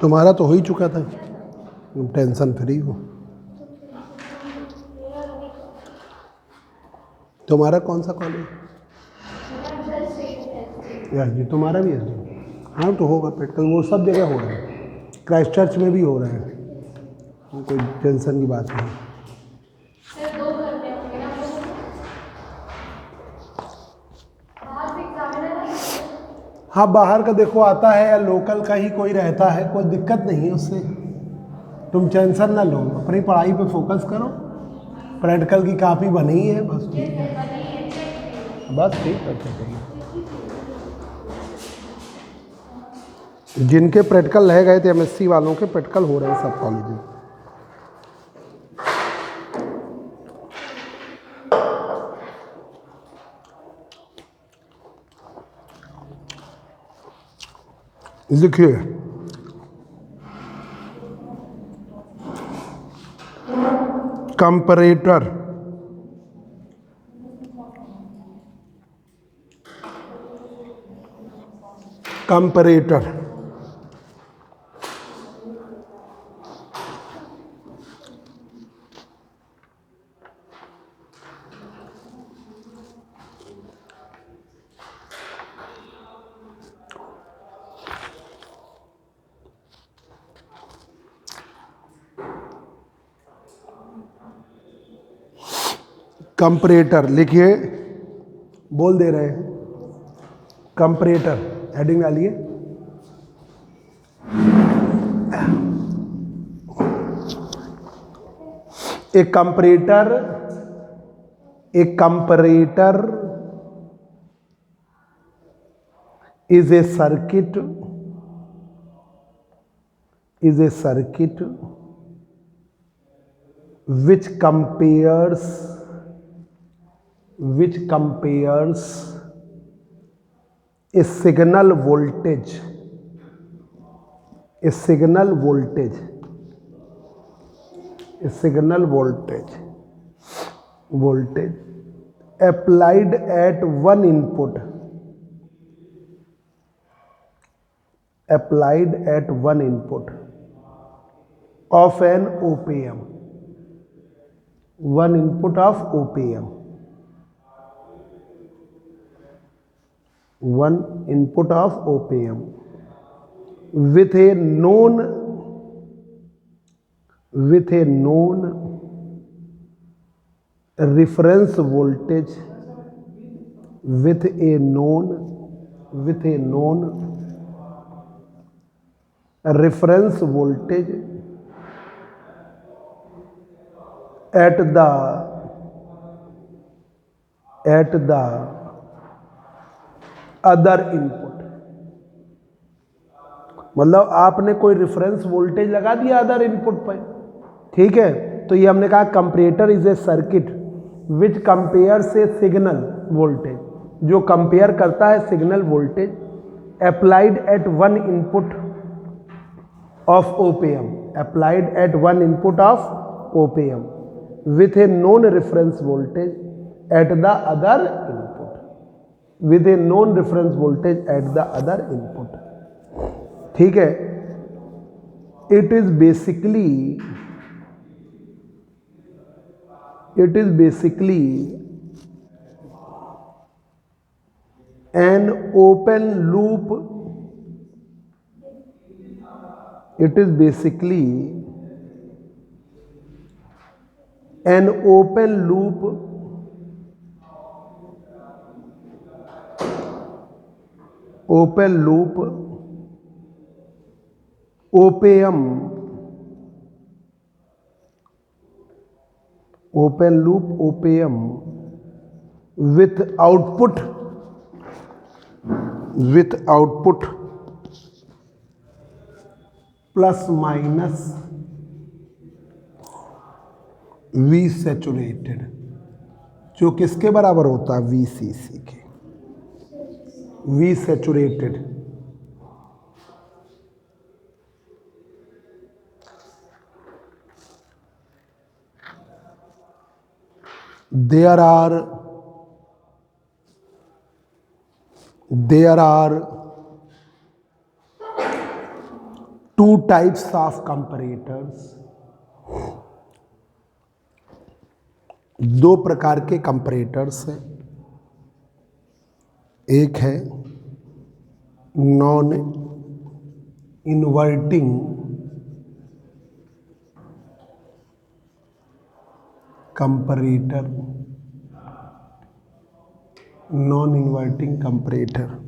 तुम्हारा तो हो ही चुका था, तुम टेंशन फ्री हो। तुम्हारा कौन सा कॉलेज? यस जी, तुम्हारा भी है जी। हाँ तो होगा प्रैक्टिकल, वो सब जगह हो रहा है, क्राइस्ट चर्च में भी हो रहा है, वो कोई टेंशन की बात नहीं। हाँ बाहर का देखो आता है या लोकल का ही कोई रहता है, कोई दिक्कत नहीं है उससे, तुम टेंशन ना लो, अपनी पढ़ाई पे फोकस करो। प्रैक्टिकल की कॉपी बनी ही है, बस ठीक है, बस ठीक है, ठीक है। जिनके प्रैक्टिकल रह गए थे एमएससी वालों के प्रैक्टिकल हो रहे हैं सब कॉलेज में। लिखिए, कंपैरेटर, कंपैरेटर, कंपैरेटर लिखिए, बोल दे रहे हैं, कंपैरेटर हेडिंग डालिए। A comparator, a comparator is a circuit, is a circuit which compares a signal voltage, a signal voltage, a signal voltage, voltage applied at one input, applied at one input of an OPM, one input of OPM, one input of OPM with a known reference voltage, with a known reference voltage at the other input. मतलब आपने कोई reference voltage लगा दिया other input पर, ठीक है, तो ये हमने कहा comparator is a circuit which compare से सिग्नल वोल्टेज, जो कंपेयर करता है signal voltage applied at one input of OPM, applied at one input of OPM with a known reference voltage at the other input, with a known reference voltage at the other input, ठीक है। it is basically an open loop, it is basically an open loop OPM with output plus minus V saturated, जो किसके बराबर होता है, VCC के, V saturated. there are two types of comparators, दो प्रकार के कंपैरेटर्स हैं। एक है non inverting comparator, non inverting comparator.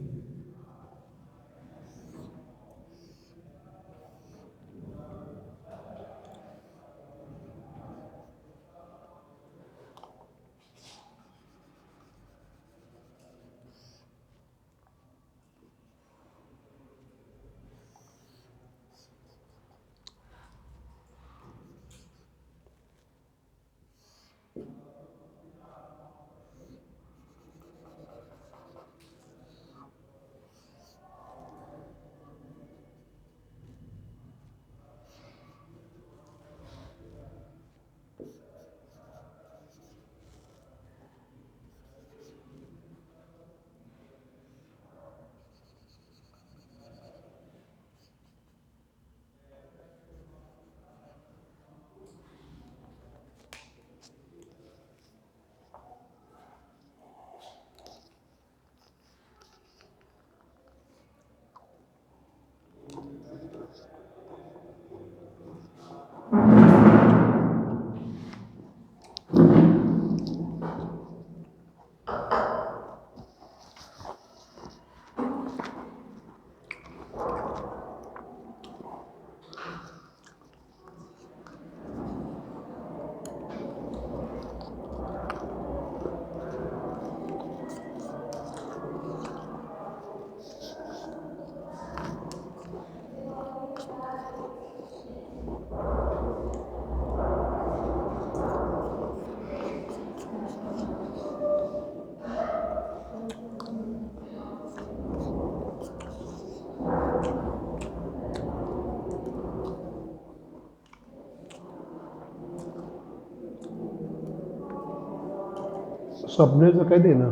सपने से कह देना,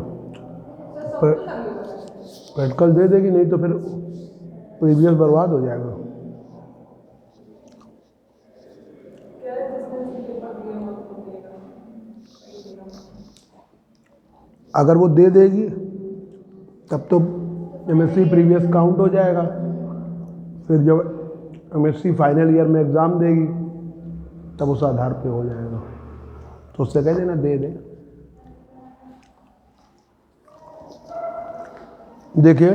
प्रैक्टिकल दे देगी, नहीं तो फिर प्रीवियस बर्बाद हो जाएगा। अगर वो दे देगी तब तो एमएससी प्रीवियस काउंट हो जाएगा। फिर जब एमएससी फाइनल ईयर में एग्ज़ाम देगी तब उस आधार पे हो जाएगा। तो उससे कह देना दे दे। देखिए,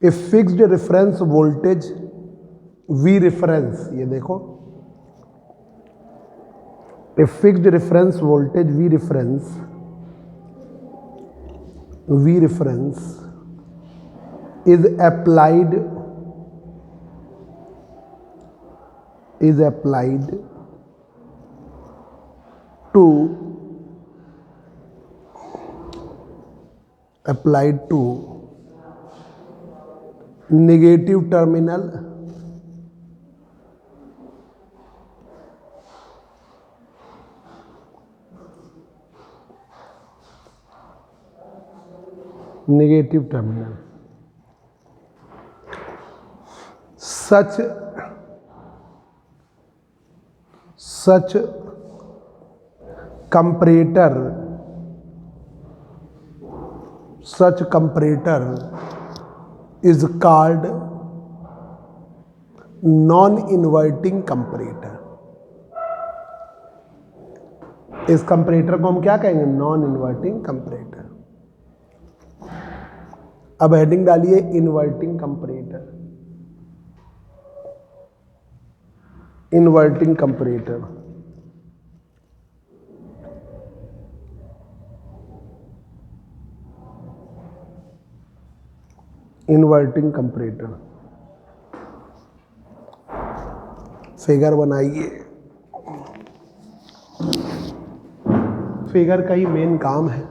ए fixed reference voltage V reference, ये देखो, ए fixed reference voltage V reference is applied to negative terminal such comparator is called non-inverting comparator। इस कंपैरेटर को हम क्या कहेंगे? Non inverting comparator. अब हेडिंग डालिए inverting comparator, inverting comparator. Inverting comparator figure बनाइए। फिगर का ही मेन काम है।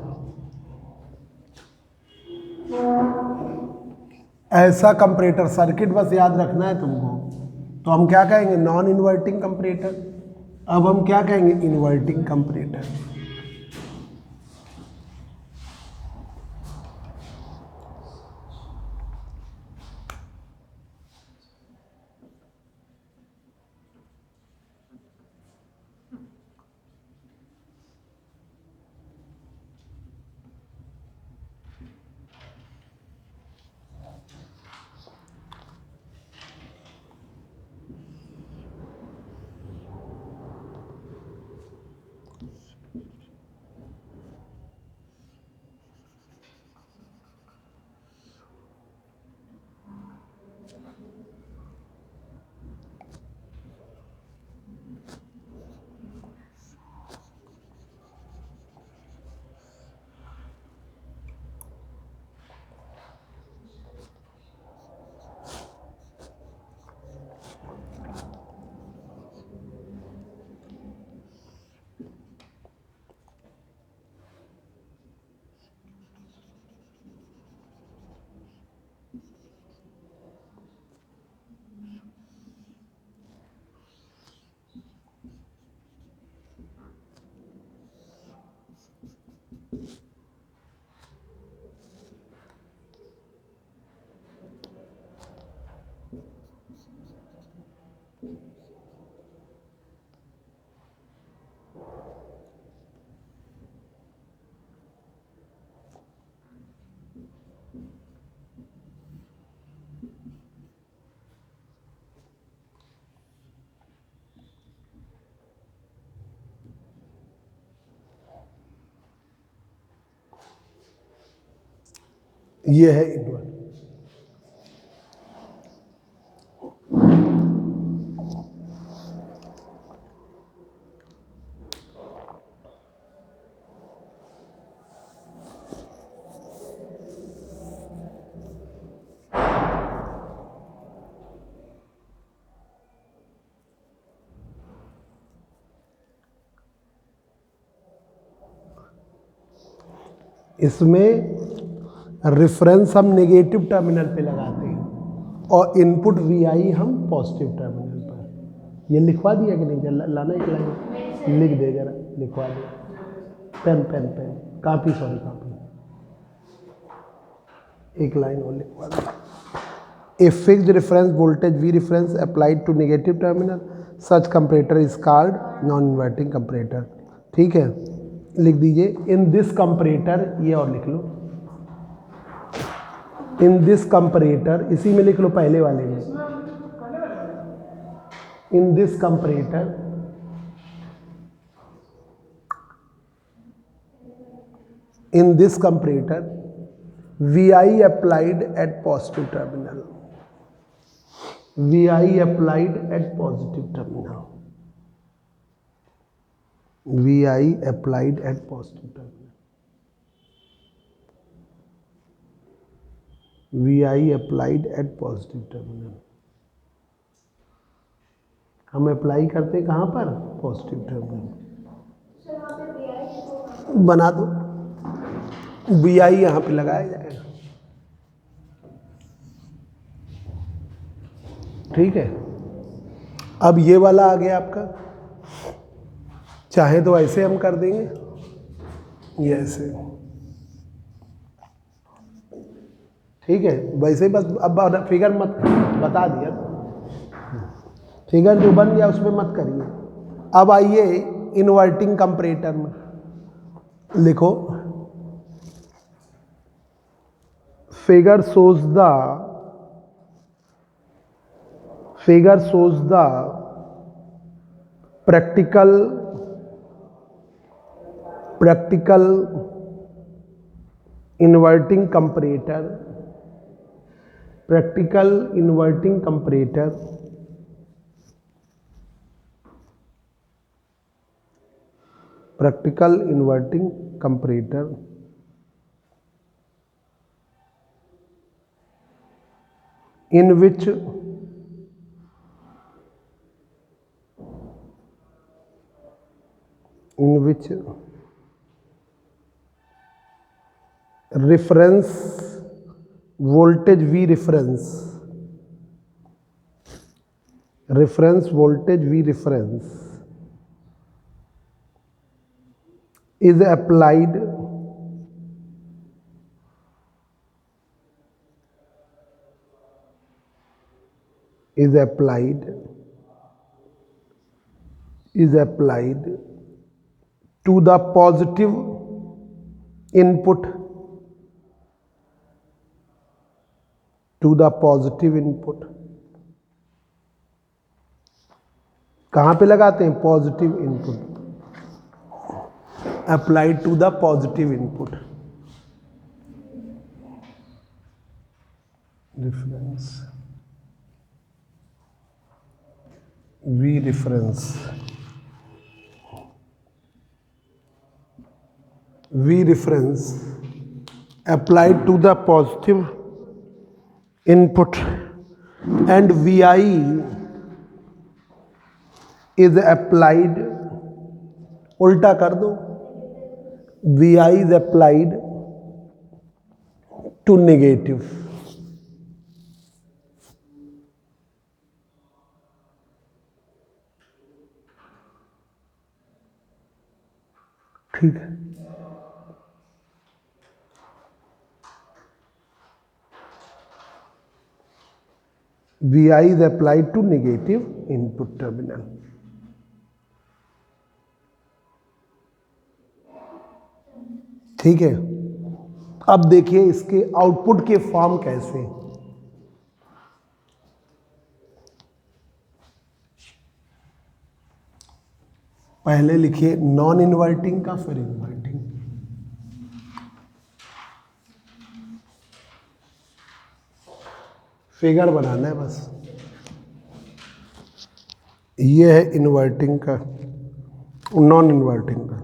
ऐसा कंपैरेटर सर्किट बस याद रखना है तुमको। तो हम क्या कहेंगे? Non inverting comparator. अब हम क्या कहेंगे? Inverting comparator. ये है इनवर्ट। इसमें रेफरेंस हम नेगेटिव टर्मिनल पे लगाते हैं और इनपुट वी हम पॉजिटिव टर्मिनल पर। ये लिखवा दिया कि नहीं? लाना एक लाइन लिख दे, जरा लिखवा दे। Pen pen pen copy, sorry copy, एक लाइन और लिखवा दे। A fixed reference voltage V reference applied to negative terminal, such comparator is called non inverting comparator. ठीक है, लिख दीजिए इन दिस कंपरेटर, ये और लिख लो इन दिस कंपरेटर, इसी में लिख लो पहले वाले में, in this comparator VI applied at positive terminal, VI applied at positive terminal, VI applied at positive terminal, VI applied at positive terminal। हम अप्लाई करते हैं कहाँ पर? Positive terminal. बना दो, VI यहाँ पे लगाया जाएगा। ठीक है, अब ये वाला आ गया आपका। चाहे तो ऐसे हम कर देंगे, ये ऐसे। ठीक है, वैसे ही बस अब फिगर मत बता दिया, फिगर जो बन गया उसमें मत करिए। अब आइए इन्वर्टिंग कंपरेटर में, लिखो figure shows the practical inverting comparator, practical inverting comparator in which reference voltage V reference is applied to the positive input, कहाँ पे लगाते हैं? Positive input, applied to the positive input. Reference V reference applied to the positive input and VI is applied, उल्टा कर दो, VI is applied to negative। ठीक है, VI is applied to negative input terminal। ठीक है, अब देखिए इसके आउटपुट के फॉर्म कैसे। पहले लिखिए नॉन इन्वर्टिंग का, फिर इन्वर्टिंग। फिगर बनाना है बस। ये है इन्वर्टिंग का, नॉन इन्वर्टिंग का।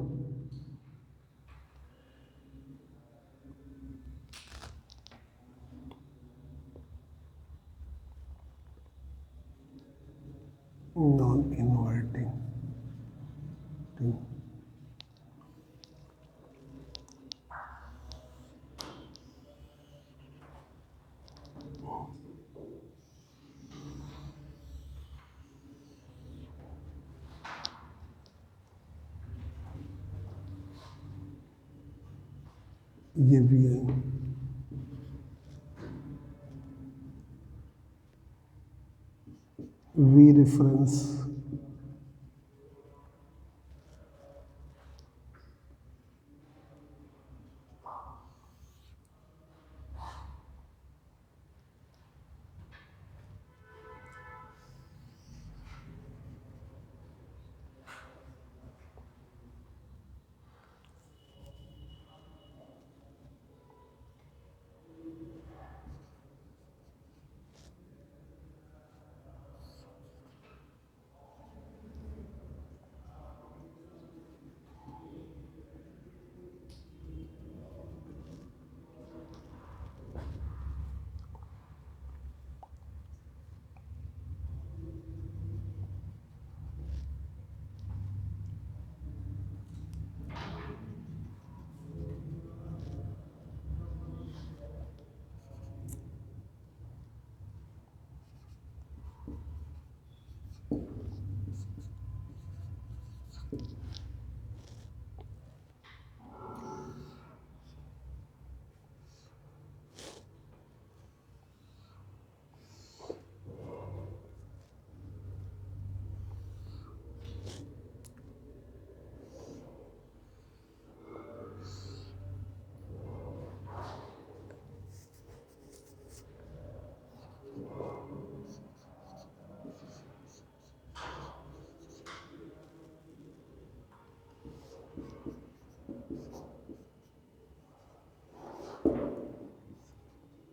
नॉन इन्वर्टिंग, ये भी है। वी रेफरेंस,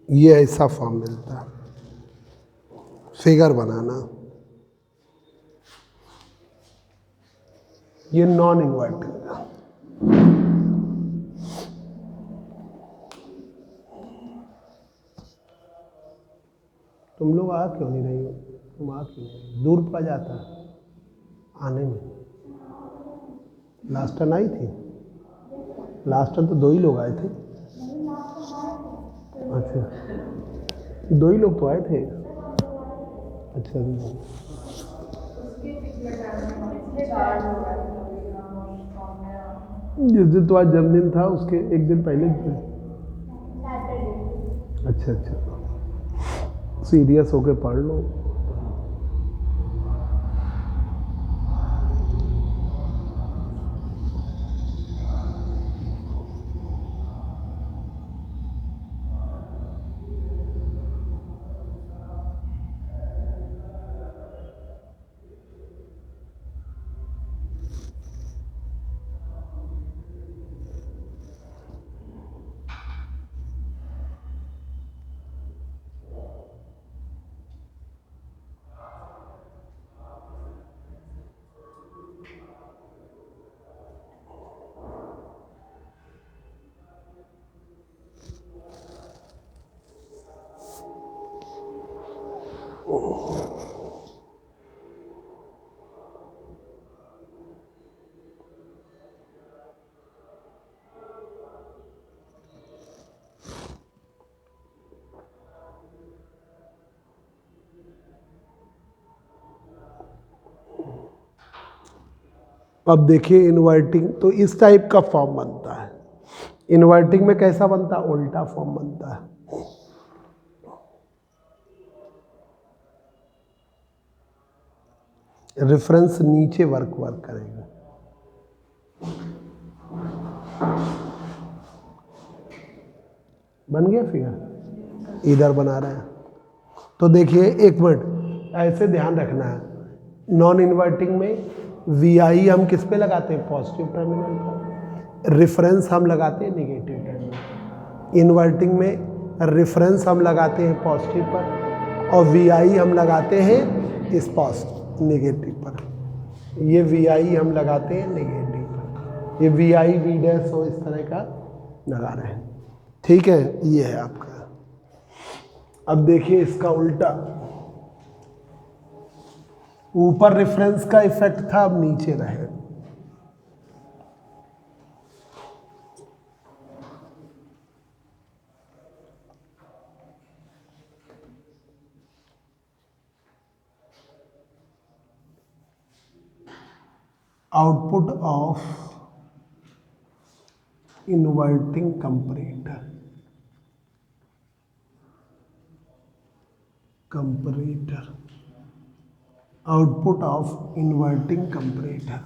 ये ऐसा फॉर्म मिलता है। फिगर बनाना, ये नॉन इन्वर्टिंग का। तुम लोग आ क्यों नहीं रही हो? तुम आ क्यों नहीं? दूर पड़ जाता है आने में। लास्ट टर्न आई थी, लास्ट टर्न तो 2 ही लोग आए थे। अच्छा, 2 ही लोग तो आए थे। अच्छा, जिस दिन तुम्हारा जन्मदिन था उसके एक दिन पहले। अच्छा अच्छा, सीरियस होके पढ़ लो। अब देखिए इन्वर्टिंग तो इस टाइप का फॉर्म बनता है। इन्वर्टिंग में कैसा बनता है? उल्टा फॉर्म बनता है। रेफरेंस नीचे वर्क करेगा। बन गया फिगर, इधर बना रहे हैं। तो देखिए एक मिनट, ऐसे ध्यान रखना है। नॉन इन्वर्टिंग में VI हम किस पे लगाते हैं? पॉजिटिव टर्मिनल पर। रेफरेंस हम लगाते हैं नेगेटिव टर्मिनल। इन्वर्टिंग में रेफरेंस हम लगाते हैं पॉजिटिव पर, और वी आई हम लगाते हैं इस नेगेटिव पर, ये वी आई हम लगाते हैं नेगेटिव पर, ये वी आई वी डैश हो इस तरह का लगा रहे हैं। ठीक है, ये है आपका। अब देखिए इसका उल्टा, ऊपर रेफरेंस का इफेक्ट था, अब नीचे रहे। Output of inverting comparator, output of inverting comparator.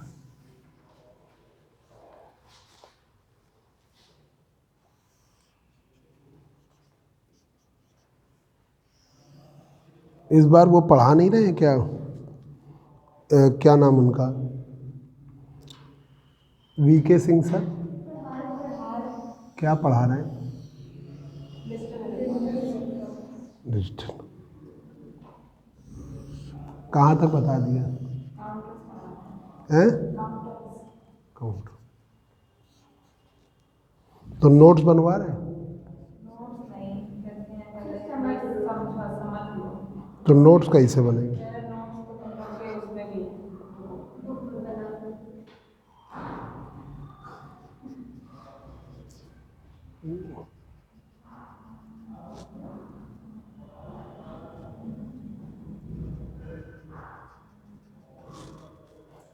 इस बार वो पढ़ा नहीं रहे क्या, क्या नाम उनका, वीके सिंह सर, क्या पढ़ा रहे हैं? डिजिटल। कहाँ तक बता दिया हैं? काउंट। तो नोट्स बनवा रहे हैं? तो नोट्स कैसे बनेंगे?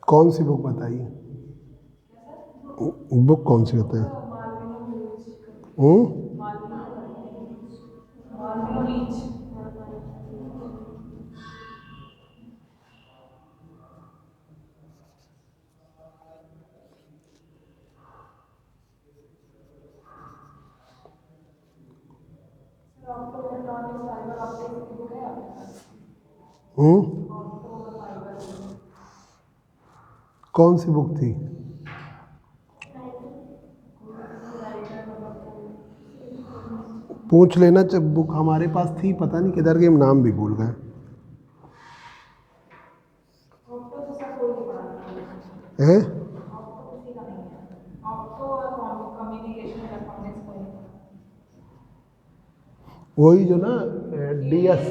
कौन सी बुक बताइए, बुक कौन सी बताइए? कौन सी बुक थी? पूछ लेना, जब बुक हमारे पास थी, पता नहीं किधर गए, हम नाम भी भूल गए हैं। वही जो ना डीएस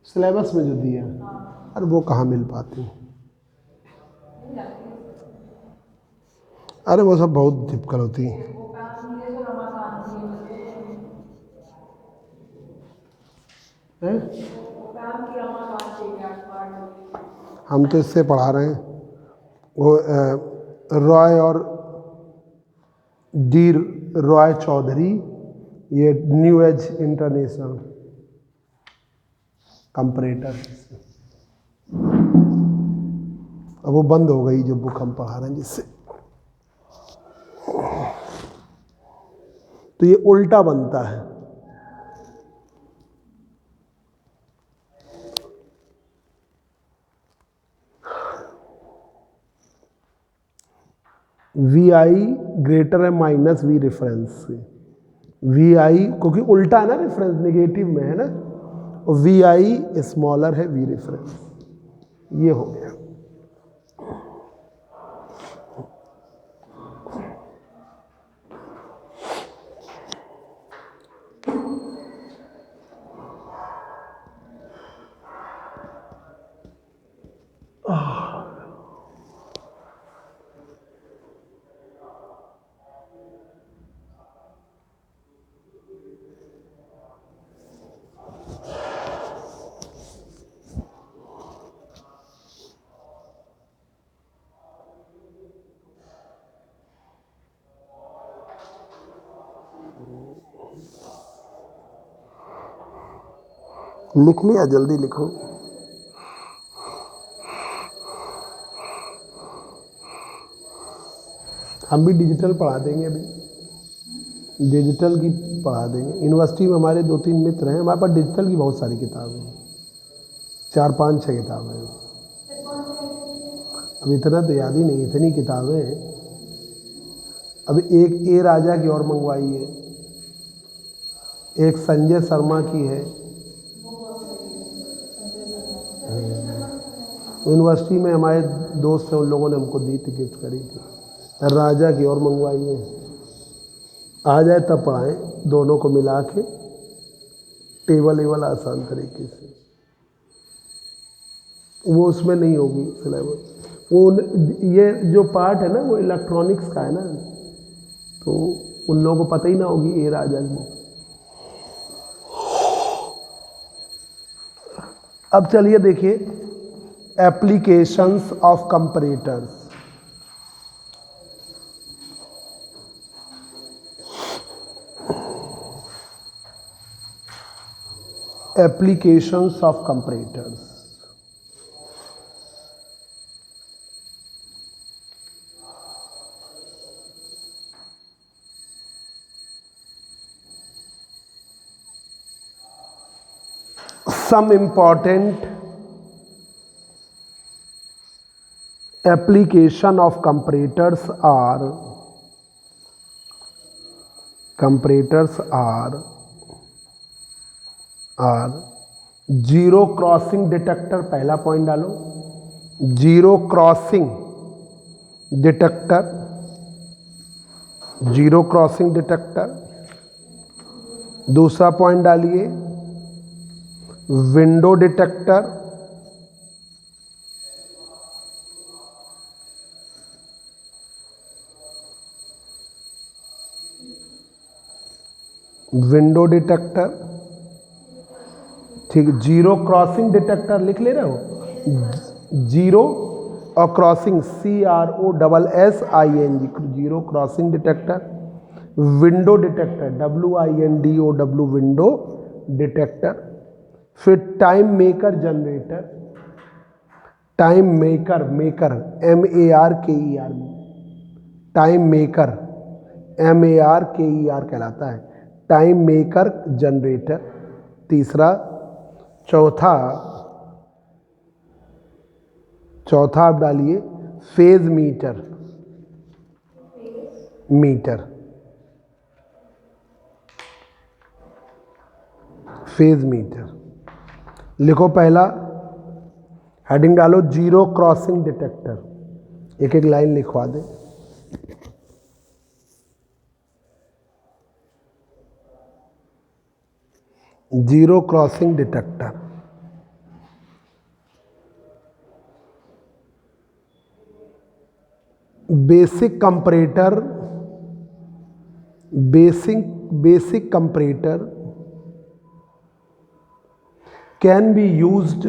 सिलेबस में जो दिया, अरे वो कहाँ मिल पाती, अरे वो सब बहुत टिपिकल होती है। हम तो इससे पढ़ा रहे हैं, वो रॉय और डी रॉय चौधरी, ये न्यू एज इंटरनेशनल कंपैरेटर। अब वो बंद हो गई जो बुक हम पढ़ा रहे हैं जिससे, तो ये उल्टा बनता है। वी आई ग्रेटर है माइनस वी रेफरेंस से, वी आई क्योंकि उल्टा है ना, रेफरेंस नेगेटिव में है ना, और वी आई स्मॉलर है वी रेफरेंस, ये हो गया। लिख लिया, जल्दी लिखो। हम भी डिजिटल पढ़ा देंगे, अभी डिजिटल की पढ़ा देंगे। यूनिवर्सिटी में हमारे 2-3 मित्र हैं, हमारे पास डिजिटल की बहुत सारी किताबें हैं, 4-5-6 किताबें हैं। अब इतना तो याद ही नहीं, इतनी किताबें हैं। अब एक ए राजा की और मंगवाई है, एक संजय शर्मा की है, यूनिवर्सिटी में हमारे दोस्त हैं, उन लोगों ने हमको दी थी, गिफ्ट करी थी। राजा की और मंगवाई है, आ जाए तब पढ़ाएं, दोनों को मिला के टेबल वेबल आसान तरीके से। वो उसमें नहीं होगी सिलेबस, वो ये जो पार्ट है ना वो इलेक्ट्रॉनिक्स का है ना, तो उन लोगों को पता ही ना होगी ये राजा की। अब चलिए देखिए applications of comparators. Applications of comparators. Some important application of comparators are zero crossing detector, पहला पॉइंट डालो, zero crossing detector, zero crossing detector. दूसरा पॉइंट डालिए विंडो डिटेक्टर, विंडो डिटेक्टर, ठीक। जीरो क्रॉसिंग डिटेक्टर लिख ले रहे हो, जीरो और crossing CROSSING, zero crossing detector. Window detector WINDOW, window detector. फिर time maker generator, time marker, marker MARKER, time marker MARKER कहलाता है, टाइम मेकर जनरेटर। तीसरा, चौथा आप डालिए फेज मीटर, फेज मीटर। लिखो पहला हेडिंग डालो जीरो क्रॉसिंग डिटेक्टर, एक एक लाइन लिखवा दे। Zero crossing detector, basic comparator, basic comparator can be used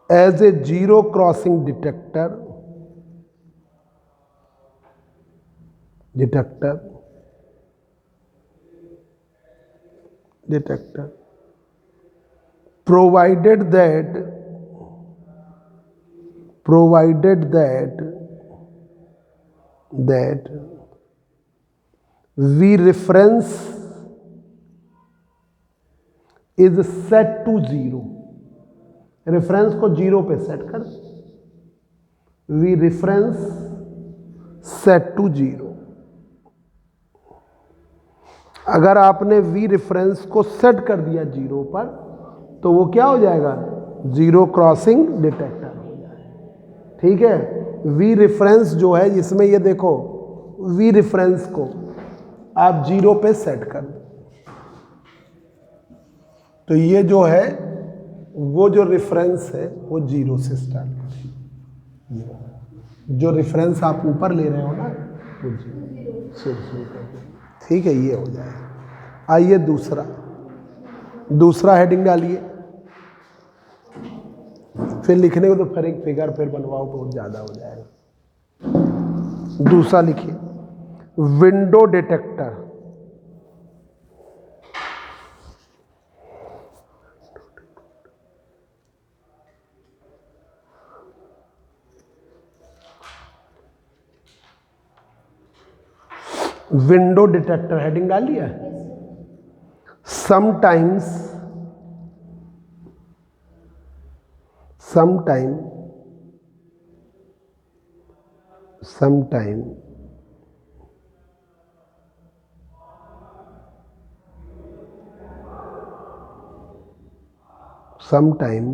as a zero crossing detector, provided that V reference is set to zero, reference को zero पे set कर, V reference set to zero। अगर आपने V reference को set कर दिया zero पर तो वो क्या हो जाएगा, जीरो क्रॉसिंग डिटेक्टर हो जाएगा। ठीक है, V reference जो है इसमें ये देखो, V reference को आप जीरो पे सेट कर दो तो ये जो है वो जो रेफरेंस है वो जीरो से स्टार्ट करेगा, जो रेफरेंस आप ऊपर ले रहे हो ना वो जीरो से शुरू कर दो। ठीक है, ये हो जाएगा। आइए दूसरा हेडिंग डालिए, फिर लिखने को तो फिर एक फिगर बनवाओ तो ज़्यादा हो जाएगा। दूसरा लिखिए window detector, window detector heading डाल दिया। Sometimes sometime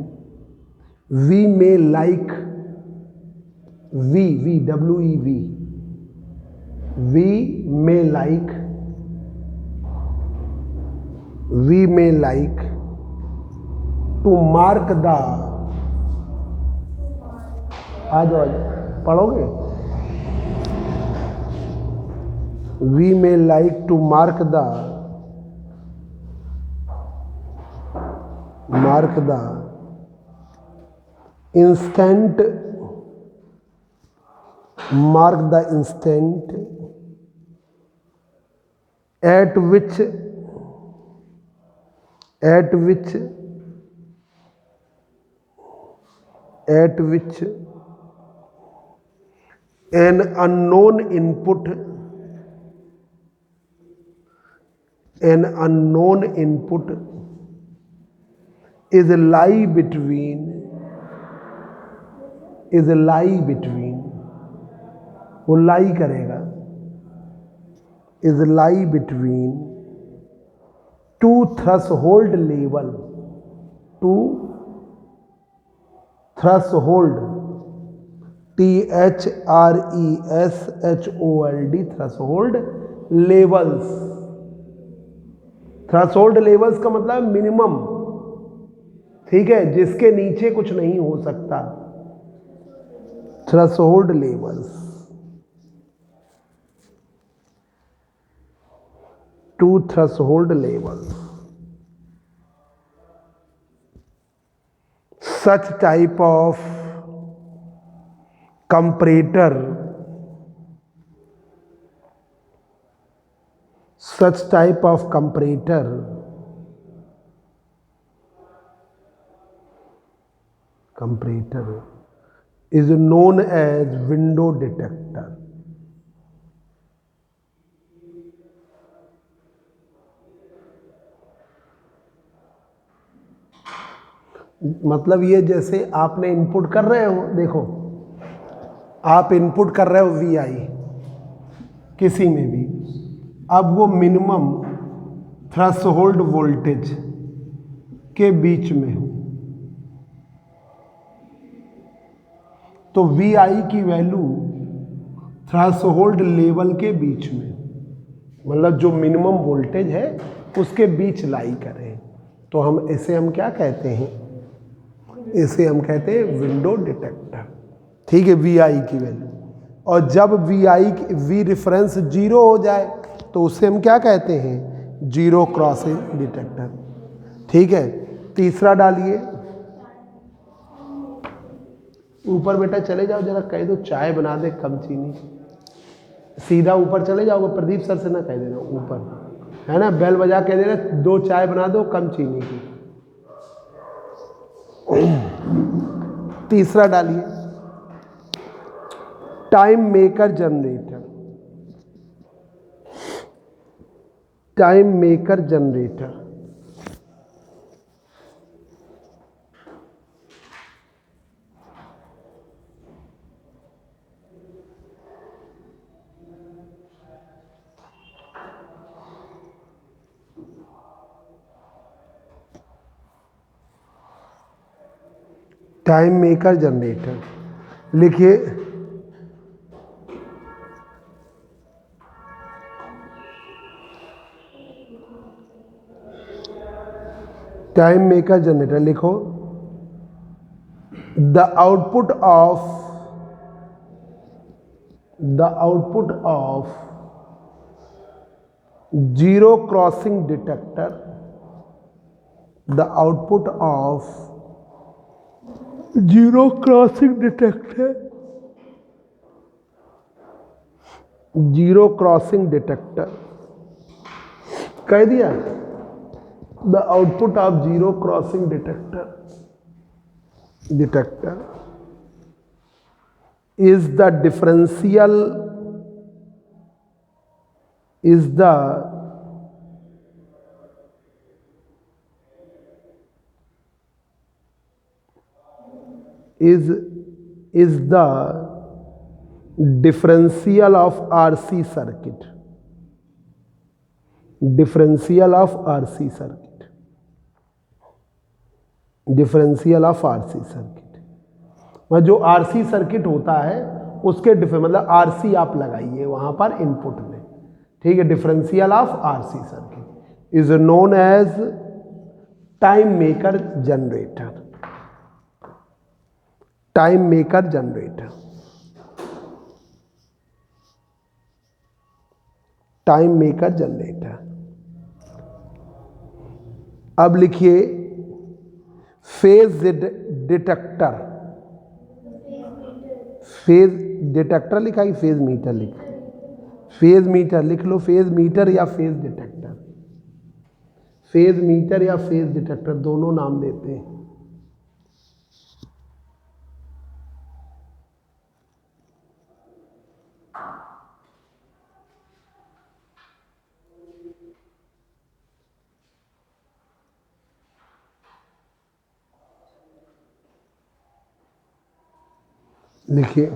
we may like we may like to mark the, आ जाओ पढ़ोगे, we may like to mark the instant at which an unknown input is lie between वो लाई करेगा, is lie between two threshold level, threshold threshold levels। Threshold levels का मतलब minimum, ठीक है, जिसके नीचे कुछ नहीं हो सकता। Threshold levels, two threshold levels. Such type of comparator is known as window detector। मतलब ये जैसे आपने इनपुट कर रहे हो, देखो आप इनपुट कर रहे हो VI किसी में भी, अब वो मिनिमम थ्रेशोल्ड वोल्टेज के बीच में हो तो VI की वैल्यू थ्रेशोल्ड लेवल के बीच में, मतलब जो मिनिमम वोल्टेज है उसके बीच लाई करे, तो हम क्या कहते हैं, इसे हम कहते हैं विंडो डिटेक्टर। ठीक है, VI की वैल्यू, और जब V रेफरेंस 0 हो जाए तो उसे हम क्या कहते हैं, जीरो क्रॉसिंग डिटेक्टर। ठीक है, तीसरा डालिए, ऊपर बेटा चले जाओ, जरा कह दो चाय बना दे कम चीनी, सीधा ऊपर चले जाओगे, प्रदीप सर से ना कह देना, ऊपर है ना, बेल बजा कह देना 2 चाय बना दो कम चीनी की। तीसरा डालिए, time maker generator. Time maker generator लिखिए, टाइम मेकर जनरेटर लिखो, the output of zero crossing detector, the output of zero crossing detector कह दिया, the output of zero crossing detector is the differential of RC circuit, differential of RC circuit, मतलब जो RC circuit होता है उसके मतलब RC आप लगाइए वहां पर इनपुट में, ठीक है। Differential of RC circuit is known as time maker generator, time maker generator, time maker generator. अब लिखिए फेज डिटेक्टर, फेज डिटेक्टर लिखा कि फेज मीटर लिखा, फेज मीटर लिख लो, फेज मीटर या फेज डिटेक्टर, फेज मीटर या फेज डिटेक्टर दोनों नाम देते हैं। लिखिए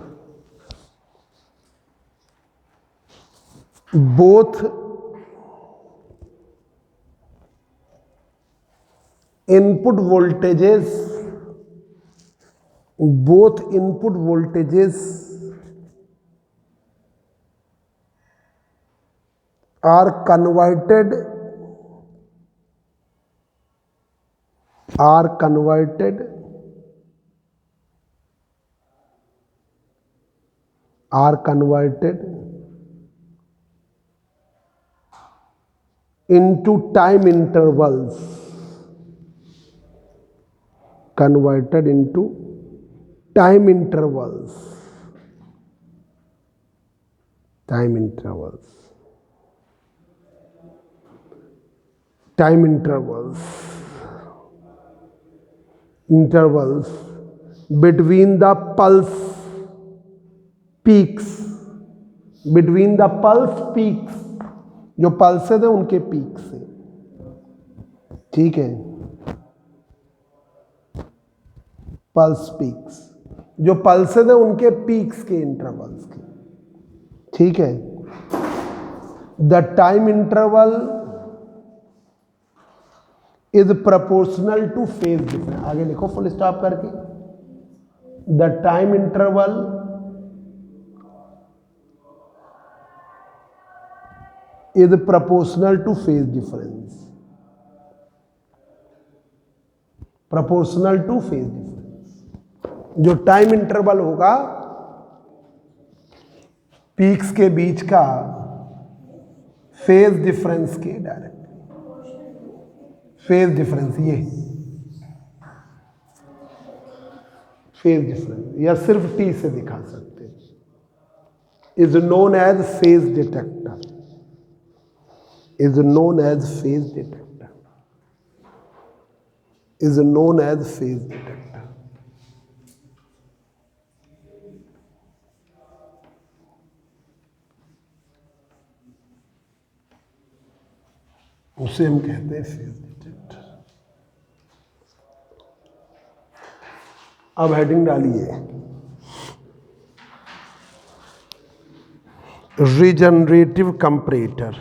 both input voltages, both input voltages are converted into time intervals, converted into time intervals, time intervals, time intervals, intervals between the pulse peaks, between the pulse peaks, जो pulses है उनके peak से, ठीक है। पल्स पीक्स, जो pulses है उनके peaks के इंटरवल्स के, ठीक है। The time interval is proportional to phase difference, आगे लिखो फुल स्टॉप करके, the time interval is proportional to phase difference, proportional to phase difference. जो टाइम इंटरवल होगा पीक्स के बीच का फेज डिफरेंस के डायरेक्ट, फेज डिफरेंस, ये फेज डिफरेंस या सिर्फ टी से दिखा सकते हैं, is known as phase detector, is known as phase detector, is known as phase detector। उसे हम कहते हैं फेज डिटेक्टर। अब हेडिंग डालिए रीजनरेटिव कंपैरेटर,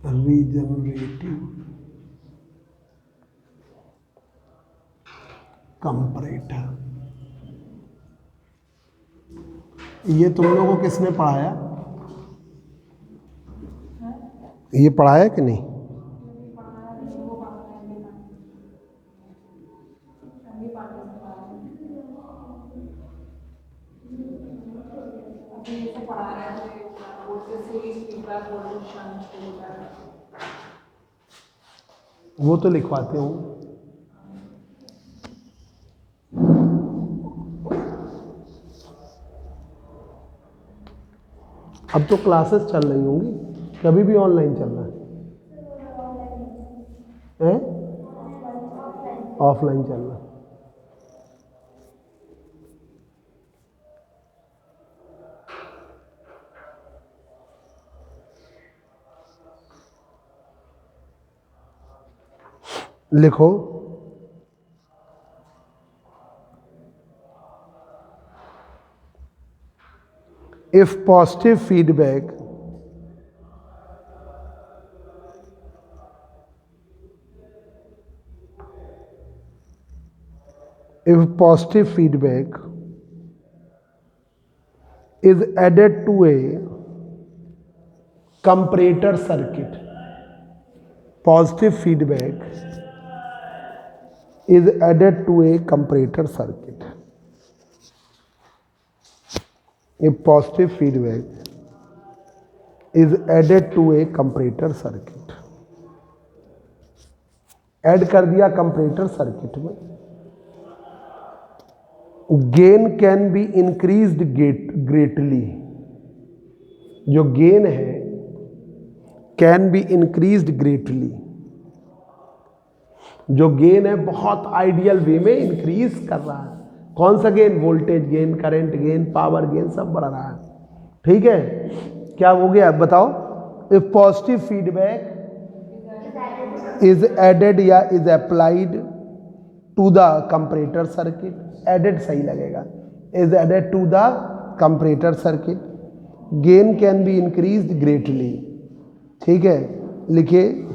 रीजनरेटिव कंपैरेटर। ये तुम लोगों को किसने पढ़ाया, ये पढ़ाया कि नहीं? वो तो लिखवाते हूँ। अब तो क्लासेस चल रही होंगी, कभी भी ऑनलाइन चल रहा है, ऑफलाइन चल रहा है। लिखो if positive feedback if positive feedback is added to a comparator circuit, positive feedback is added to a comparator circuit. If positive feedback is added to a comparator circuit, add कर दिया comparator circuit में, gain can be increased greatly, जो gain है can be increased greatly, जो gain है बहुत ideal way में increase कर रहा है। कौन सा gain? Voltage gain, current gain, power gain, सब बढ़ रहा है। ठीक है, क्या हो गया बताओ? If positive feedback is added या is applied to the comparator circuit, added सही लगेगा, is added to the comparator circuit, gain can be increased greatly. ठीक है, लिखिए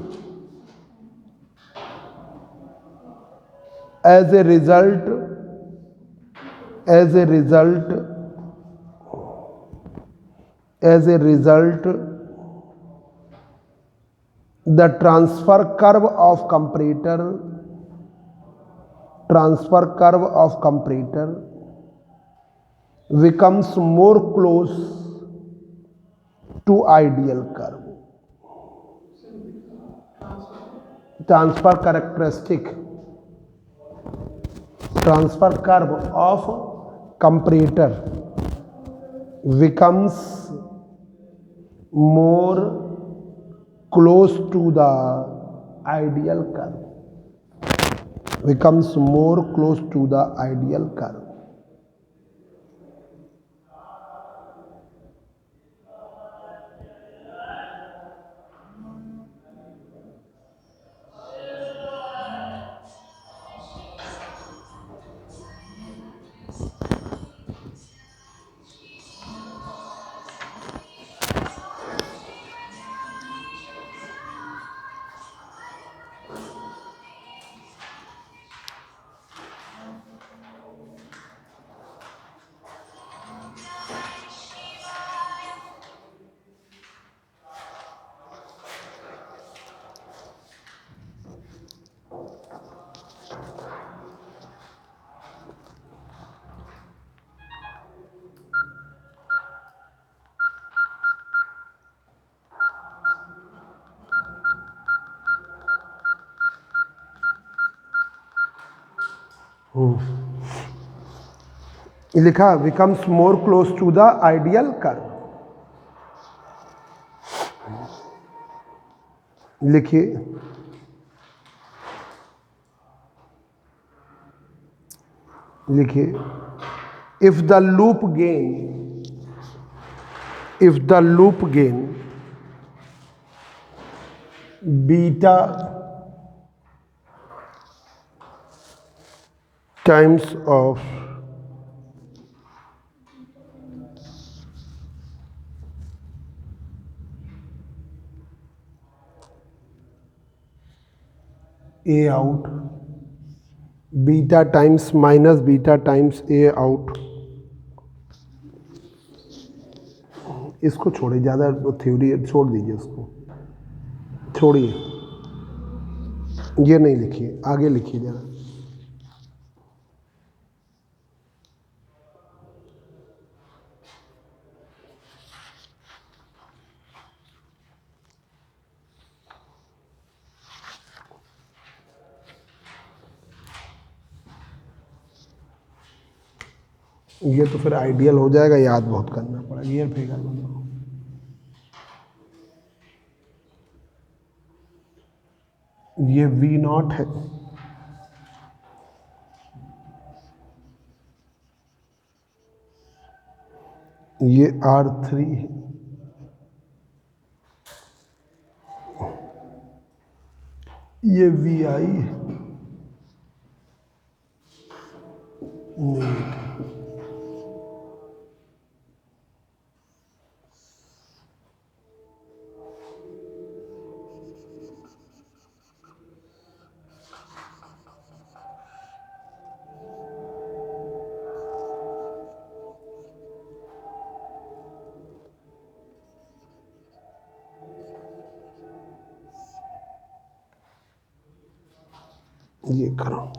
as a result the transfer curve of comparator becomes more close to ideal curve. Transfer curve of comparator becomes more close to the ideal curve. Becomes more close to the ideal curve. लिखा becomes more close to the ideal curve. लिखिए if the loop gain beta times of A out, beta times minus beta times A out, इसको छोड़िए, ज़्यादा theory छोड़ दीजिए, उसको छोड़िए, ये नहीं लिखिए, आगे लिखिए ज़रा। ये तो फिर आइडियल हो जाएगा, याद बहुत करना पड़ेगा। ये फिगर बनाओ, ये V0 है, ये R3 है, ये VI है, ये करो।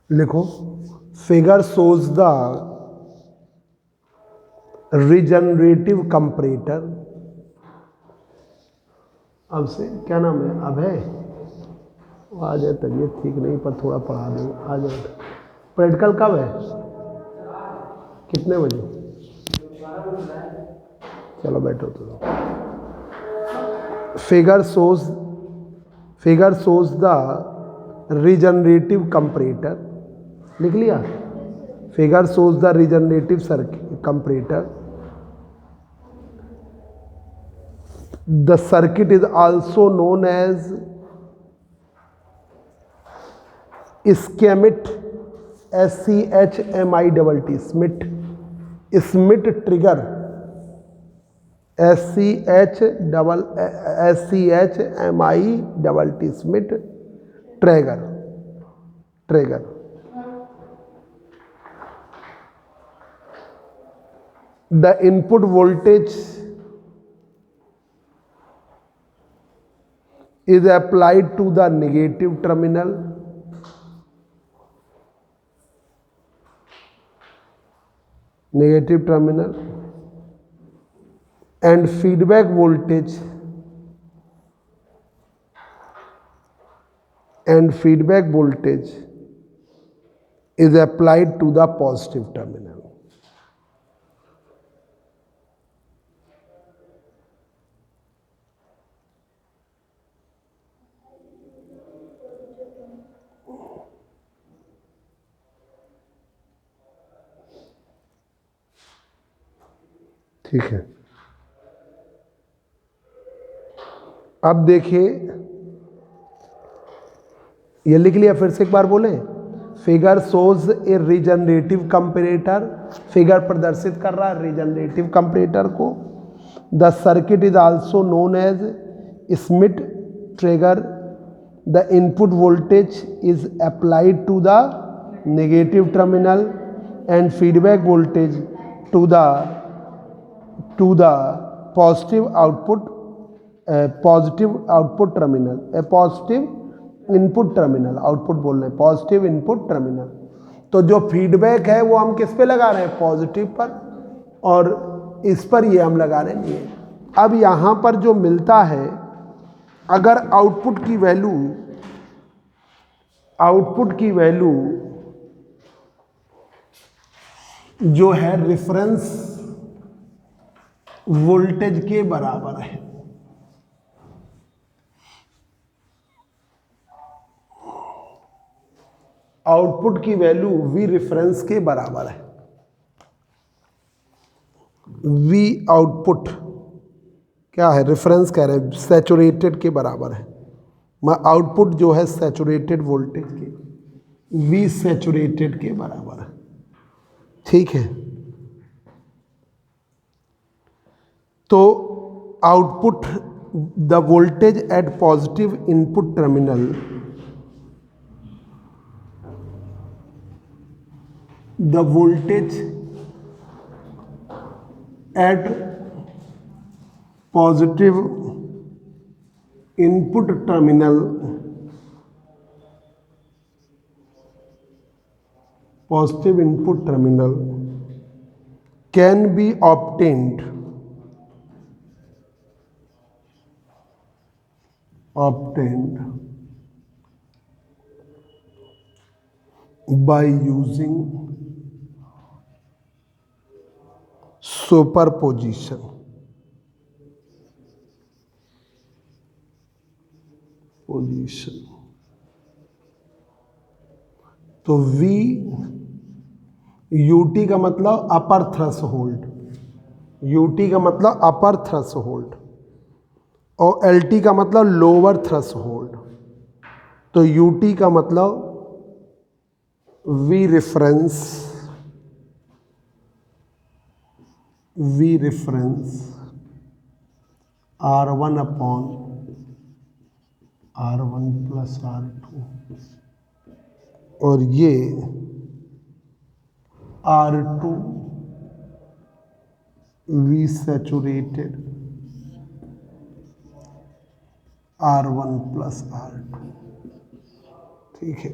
लिखो, figure shows the regenerative comparator. अब से क्या नाम है, अभय? आ जाए, तबीयत ठीक नहीं पर थोड़ा पढ़ा दो, आ जाए। प्रैक्टिकल कब है? कितने बजे? चलो बैठो तो। Figure shows the regenerative comparator, लिख लिया? Figure shows the regenerative comparator. The circuit is also known as Schmitt, SCHMIT, Schmitt trigger, SCHMIT, Schmitt trigger. The input voltage is applied to the negative terminal and feedback voltage is applied to the positive terminal. ठीक है, अब देखिए, ये लिख लिया? फिर से एक बार बोले, figure shows a regenerative comparator, figure प्रदर्शित कर रहा है रिजनरेटिव कंपरेटर को। The circuit is also known as Schmitt trigger. The input voltage is applied to the negative terminal and feedback voltage to the positive output terminal, positive input terminal, output बोल रहे हैं, positive input terminal. तो जो feedback है वो हम किस पे लगा रहे हैं? पॉजिटिव पर, और इस पर ये हम लगा रहे हैं ये। अब यहाँ पर जो मिलता है, अगर आउटपुट की वैल्यू जो है रेफरेंस वोल्टेज के बराबर है, आउटपुट की वैल्यू V रेफरेंस के बराबर है। V आउटपुट क्या है? रेफरेंस कह रहे हैं, सैचुरेटेड के बराबर है। आउटपुट जो है सैचुरेटेड वोल्टेज के, V सैचुरेटेड के बराबर है। ठीक है, तो output the voltage at positive input terminal, the voltage at positive input terminal can be obtained by using superposition. Position तो V UT का मतलब अपर थ्रेशोल्ड, UT का मतलब अपर थ्रेशोल्ड और LT का मतलब लोअर थ्रेशोल्ड। तो UT का मतलब V reference R1 upon R1 plus R2 और ये R2 V saturated R1 plus R2। ठीक है,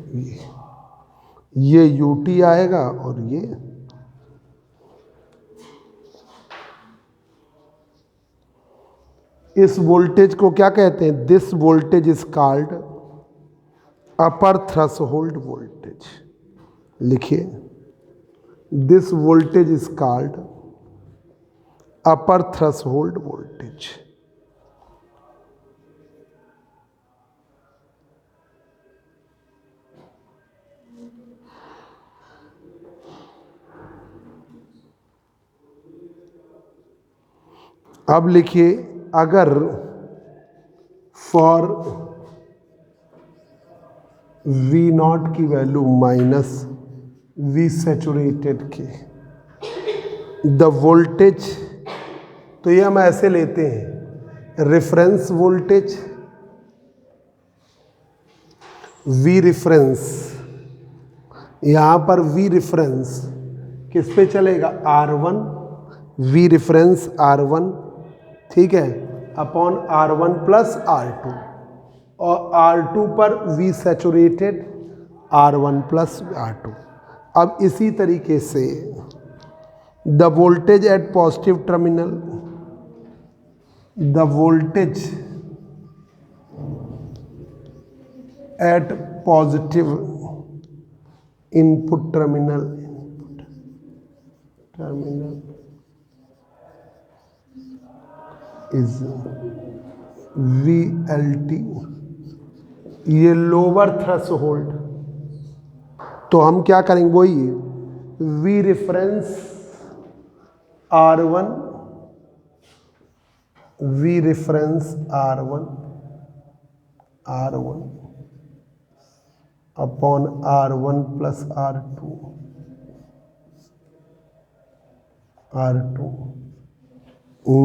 ये UT आएगा और ये इस वोल्टेज को क्या कहते हैं? This voltage is called upper threshold voltage. लिखिए, this voltage is called upper threshold voltage. अब लिखिए, अगर फॉर V0 की वैल्यू माइनस V सैचुरेटेड के द वोल्टेज, तो ये हम ऐसे लेते हैं, रेफरेंस वोल्टेज V रेफरेंस, यहाँ पर V रेफरेंस किस पे चलेगा? R1, V रेफरेंस R1, ठीक है, अपॉन R1 प्लस R2 और R2 पर V saturated R1 plus R2। अब इसी तरीके से the voltage at positive terminal, the voltage at positive input terminal is VLT, ये लोअर थ्रेशोल्ड। तो हम क्या करेंगे? वही V reference R1, V reference R1 upon R1 plus R2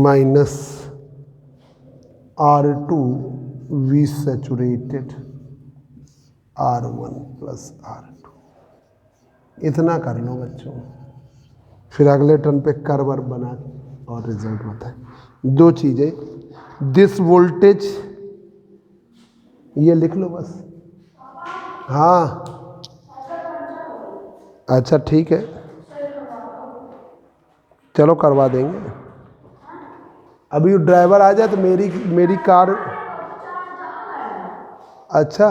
minus R2 V saturated R1 plus R2। इतना कर लो बच्चों, फिर अगले टर्न पे कर्व बना और रिजल्ट बताए। दो चीज़ें, दिस वोल्टेज, ये लिख लो बस। हाँ अच्छा ठीक है, चलो करवा देंगे। अभी ड्राइवर आ जाए तो मेरी कार, अच्छा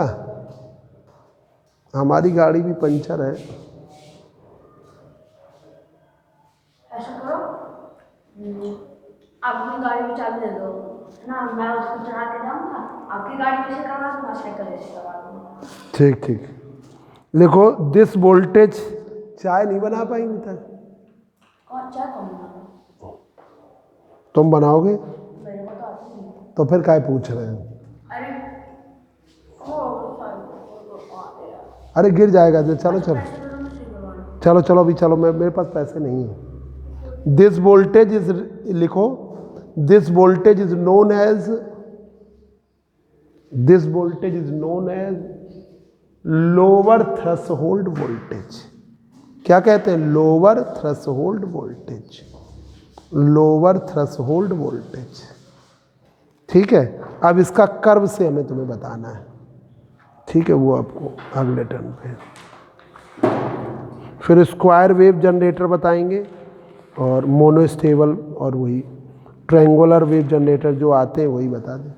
हमारी गाड़ी भी पंचर है। ऐसा करो, अपनी गाड़ी की चाबी दे दो ना, मैं उसको चला के जाऊंगा, आपकी गाड़ी में से करवा दूंगा, साइकिल से करवा दूंगा। ठीक ठीक, लिखो दिस वोल्टेज। चाय नहीं बना पाएंगे तक? कौन चाय कौन बनाएगा? तुम बनाओगे? मेरे को तो आती नहीं। तो फिर काय पूछ रहे हो? अरे अरे गिर जाएगा। चलो चलो चलो चलो अभी चलो, मेरे पास पैसे नहीं है। दिस वोल्टेज इज, लिखो this voltage is known as, this voltage is known as lower threshold voltage. क्या कहते हैं? Lower threshold voltage, lower threshold voltage. ठीक है, अब इसका कर्व से हमें तुम्हें बताना है। ठीक है, वो आपको अगले टर्न पे। फिर स्क्वायर वेव जनरेटर बताएंगे और मोनोस्टेबल और वही ट्रायंगुलर वेव जनरेटर जो आते हैं वही बता दें।